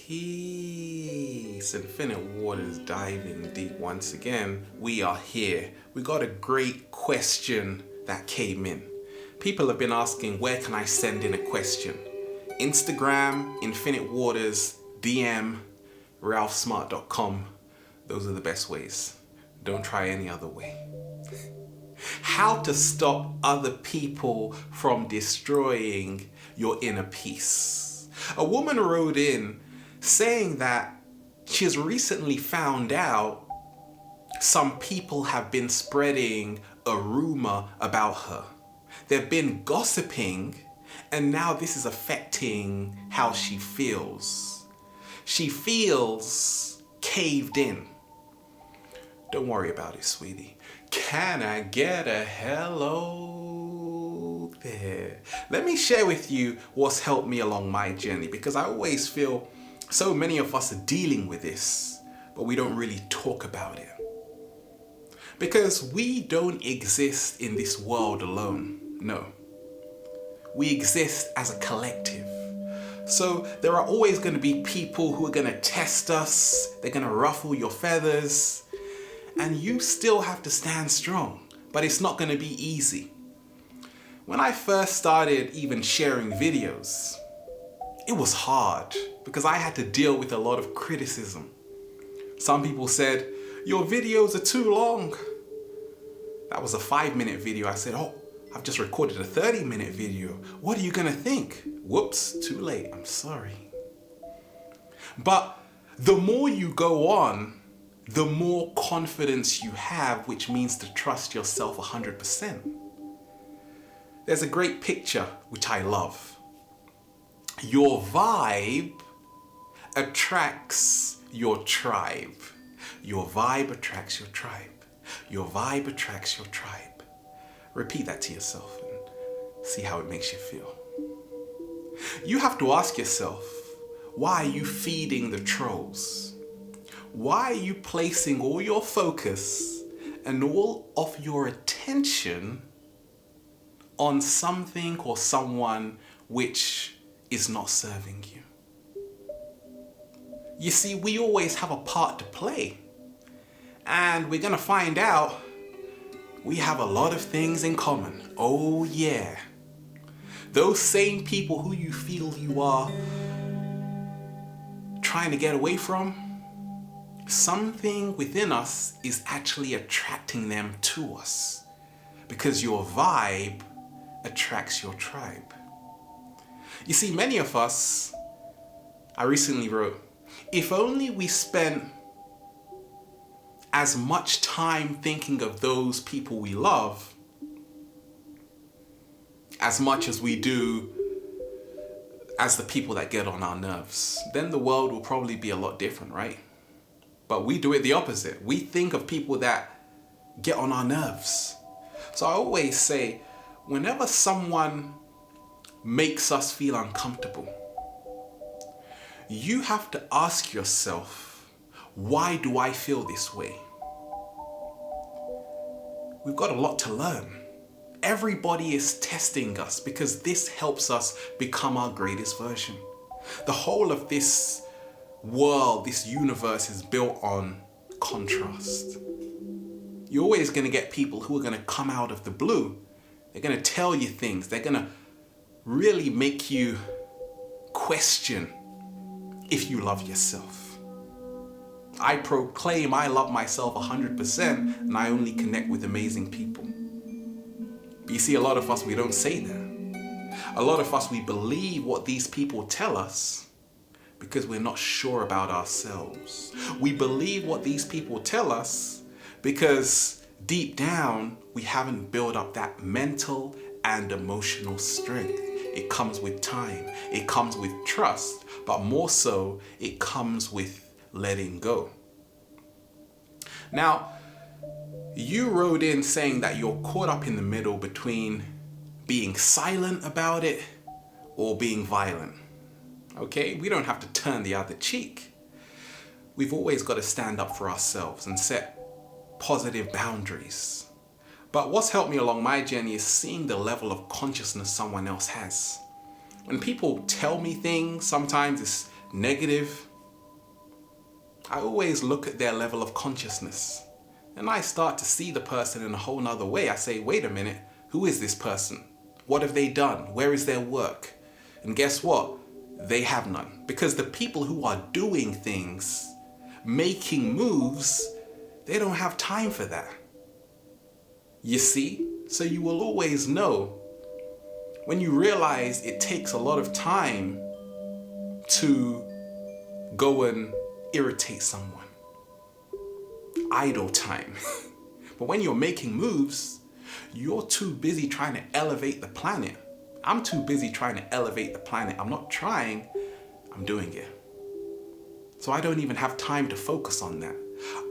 Peace. Infinite Waters diving deep once again. We are here. We got a great question that came in. People have been asking, where can I send in a question? Instagram, Infinite Waters, DM, ralphsmart.com. Those are the best ways. Don't try any other way. How to stop other people from destroying your inner peace. A woman wrote in saying that she has recently found out some people have been spreading a rumor about her. They've been gossiping, and now this is affecting how she feels. She feels caved in. Don't worry about it, sweetie. Can I get a hello there? Let me share with you what's helped me along my journey, because I always feel so many of us are dealing with this, but we don't really talk about it. Because we don't exist in this world alone. No. We exist as a collective. So there are always going to be people who are going to test us. They're going to ruffle your feathers. And you still have to stand strong. But it's not going to be easy. When I first started even sharing videos, it was hard because I had to deal with a lot of criticism. Some people said, your videos are too long. That was a 5-minute video. I said, oh, I've just recorded a 30-minute video. What are you gonna think? Whoops, too late, I'm sorry. But the more you go on, the more confidence you have, which means to trust yourself 100%. There's a great picture, which I love. Your vibe attracts your tribe. Your vibe attracts your tribe. Your vibe attracts your tribe. Repeat that to yourself and see how it makes you feel. You have to ask yourself, why are you feeding the trolls? Why are you placing all your focus and all of your attention on something or someone which is not serving you? You see, we always have a part to play. And we're gonna find out we have a lot of things in common. Oh yeah. Those same people who you feel you are trying to get away from, something within us is actually attracting them to us. Because your vibe attracts your tribe. You see, many of us, I recently wrote, if only we spent as much time thinking of those people we love as much as we do as the people that get on our nerves, then the world will probably be a lot different, right? But we do it the opposite. We think of people that get on our nerves. So I always say, whenever someone makes us feel uncomfortable, you have to ask yourself, why do I feel this way? We've got a lot to learn. Everybody is testing us because this helps us become our greatest version. The whole of this world, this universe is built on contrast. You're always going to get people who are going to come out of the blue. They're going to tell you things. They're going to really make you question if you love yourself. I proclaim I love myself 100% and I only connect with amazing people. But you see, a lot of us, we don't say that. A lot of us, we believe what these people tell us because we're not sure about ourselves. We believe what these people tell us because deep down, we haven't built up that mental and emotional strength. It comes with time. It comes with trust. But more so, it comes with letting go. Now, you wrote in saying that you're caught up in the middle between being silent about it or being violent. Okay, we don't have to turn the other cheek. We've always got to stand up for ourselves and set positive boundaries. But what's helped me along my journey is seeing the level of consciousness someone else has. When people tell me things, sometimes it's negative, I always look at their level of consciousness. And I start to see the person in a whole nother way. I say, wait a minute, who is this person? What have they done? Where is their work? And guess what? They have none. Because the people who are doing things, making moves, they don't have time for that. You see? So you will always know when you realize it takes a lot of time to go and irritate someone. Idle time. But when you're making moves, you're too busy trying to elevate the planet. I'm too busy trying to elevate the planet. I'm not trying, I'm doing it. So I don't even have time to focus on that.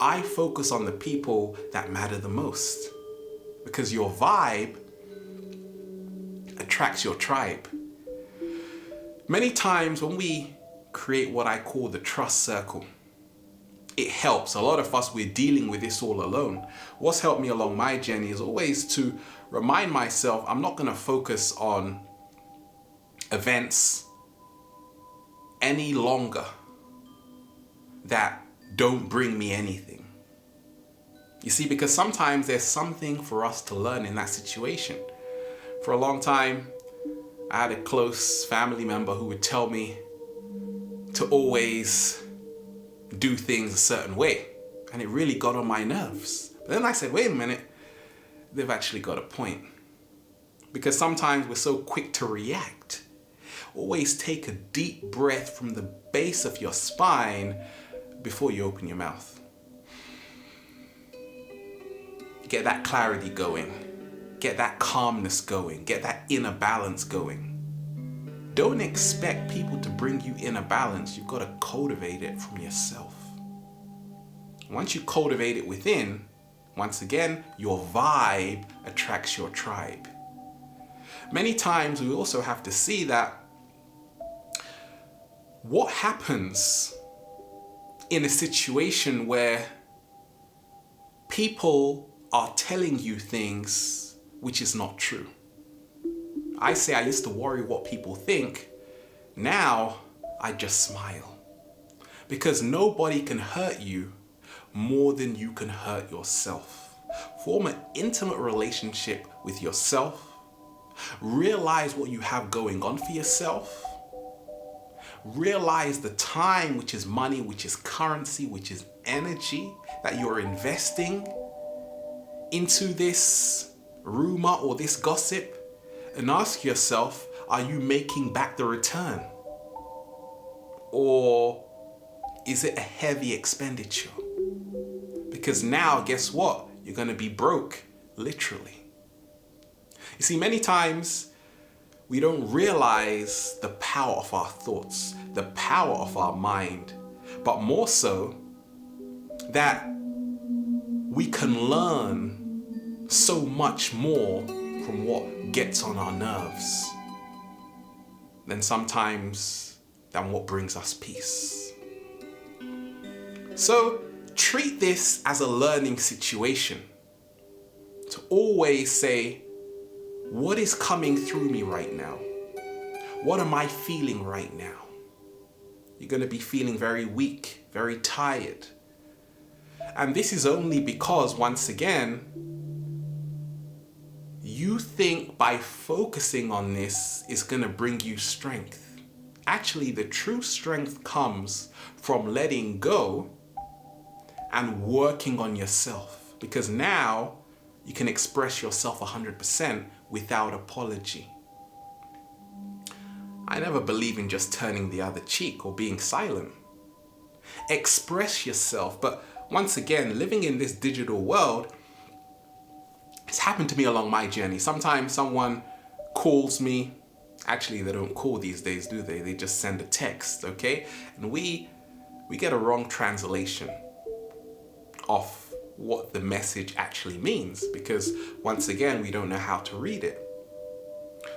I focus on the people that matter the most. Because your vibe attracts your tribe. Many times when we create what I call the trust circle, it helps. A lot of us, we're dealing with this all alone. What's helped me along my journey is always to remind myself I'm not going to focus on events any longer that don't bring me anything. You see, because sometimes there's something for us to learn in that situation. For a long time, I had a close family member who would tell me to always do things a certain way. And it really got on my nerves. But then I said, wait a minute, they've actually got a point. Because sometimes we're so quick to react. Always take a deep breath from the base of your spine before you open your mouth. Get that clarity going. Get that calmness going. Get that inner balance going. Don't expect people to bring you inner balance. You've got to cultivate it from yourself. Once you cultivate it within, once again, your vibe attracts your tribe. Many times we also have to see that what happens in a situation where people are telling you things which is not true. I say I used to worry what people think. Now I just smile. Because nobody can hurt you more than you can hurt yourself. Form an intimate relationship with yourself. Realize what you have going on for yourself. Realize the time, which is money, which is currency, which is energy that you're investing into this rumor or this gossip, and ask yourself, are you making back the return? Or is it a heavy expenditure? Because now, guess what? You're going to be broke, literally. You see, many times we don't realize the power of our thoughts, the power of our mind, but more so that we can learn so much more from what gets on our nerves than what brings us peace. So treat this as a learning situation. To always say, what is coming through me right now? What am I feeling right now? You're going to be feeling very weak, very tired. And this is only because, once again, you think by focusing on this is going to bring you strength. Actually, the true strength comes from letting go and working on yourself. Because now you can express yourself 100% without apology. I never believe in just turning the other cheek or being silent. Express yourself. But once again, living in this digital world, it's happened to me along my journey. Sometimes someone calls me. Actually, they don't call these days, do they? They just send a text, okay? And we get a wrong translation of what the message actually means, because once again, we don't know how to read it.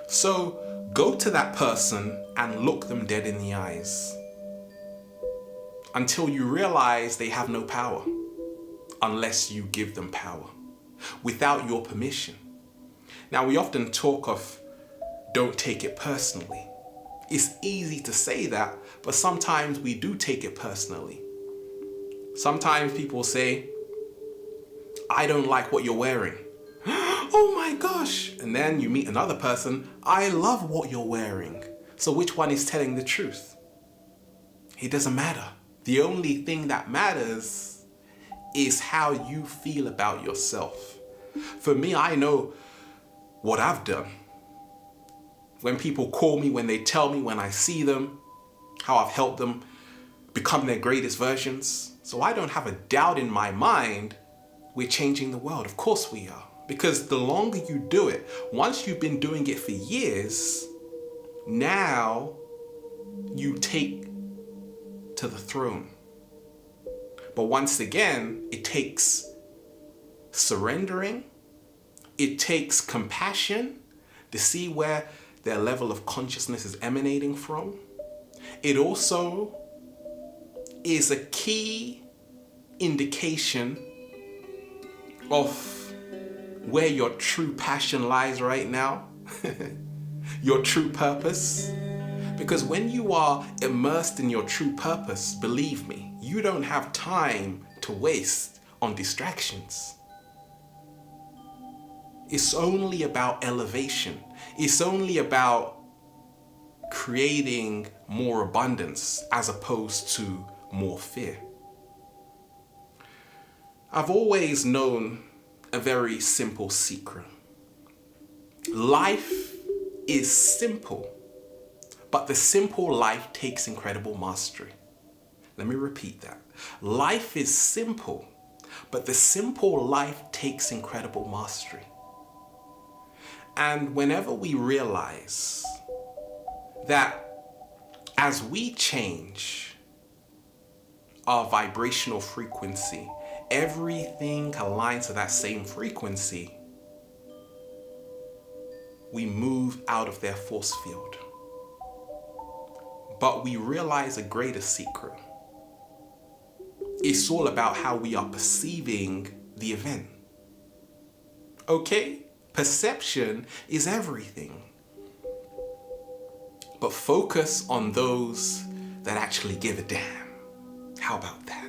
So go to that person and look them dead in the eyes until you realize they have no power unless you give them power without your permission. Now, we often talk of don't take it personally. It's easy to say that, but sometimes we do take it personally. Sometimes people say, I don't like what you're wearing. Oh my gosh. And then you meet another person, I love what you're wearing. So which one is telling the truth? It doesn't matter. The only thing that matters is how you feel about yourself. For me, I know what I've done. When people call me, when they tell me, when I see them, how I've helped them become their greatest versions. So I don't have a doubt in my mind we're changing the world. Of course we are. Because the longer you do it, once you've been doing it for years, now you take to the throne. But once again, it takes surrendering. It takes compassion to see where their level of consciousness is emanating from. It also is a key indication of where your true passion lies right now, your true purpose. Because when you are immersed in your true purpose, believe me, you don't have time to waste on distractions. It's only about elevation. It's only about creating more abundance as opposed to more fear. I've always known a very simple secret. Life is simple, but the simple life takes incredible mastery. Let me repeat that. Life is simple, but the simple life takes incredible mastery. And whenever we realize that as we change our vibrational frequency, everything aligns to that same frequency, we move out of their force field. But we realize a greater secret. It's all about how we are perceiving the event. Okay? Perception is everything. But focus on those that actually give a damn. How about that?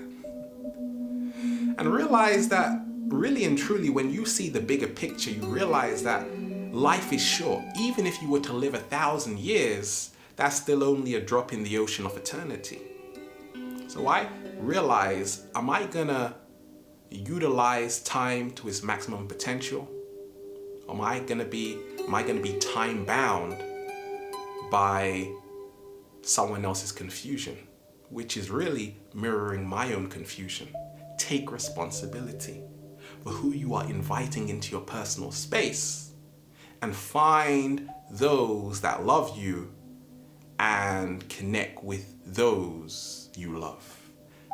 And realize that really and truly, when you see the bigger picture, you realize that life is short. Even if you were to live 1,000 years, that's still only a drop in the ocean of eternity. So I realize, am I gonna utilize time to its maximum potential? Or am I gonna be time bound by someone else's confusion, which is really mirroring my own confusion? Take responsibility for who you are inviting into your personal space, and find those that love you and connect with those you love.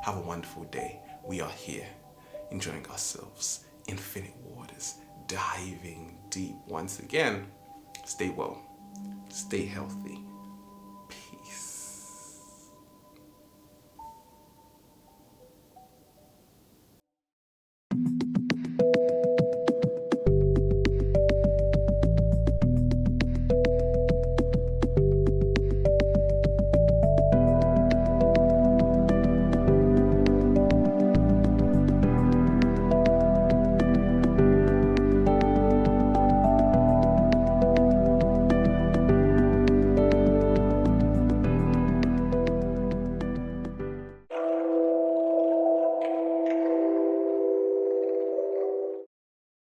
Have a wonderful day. We are here enjoying ourselves. Infinite waters, diving deep. Once again, stay well, stay healthy.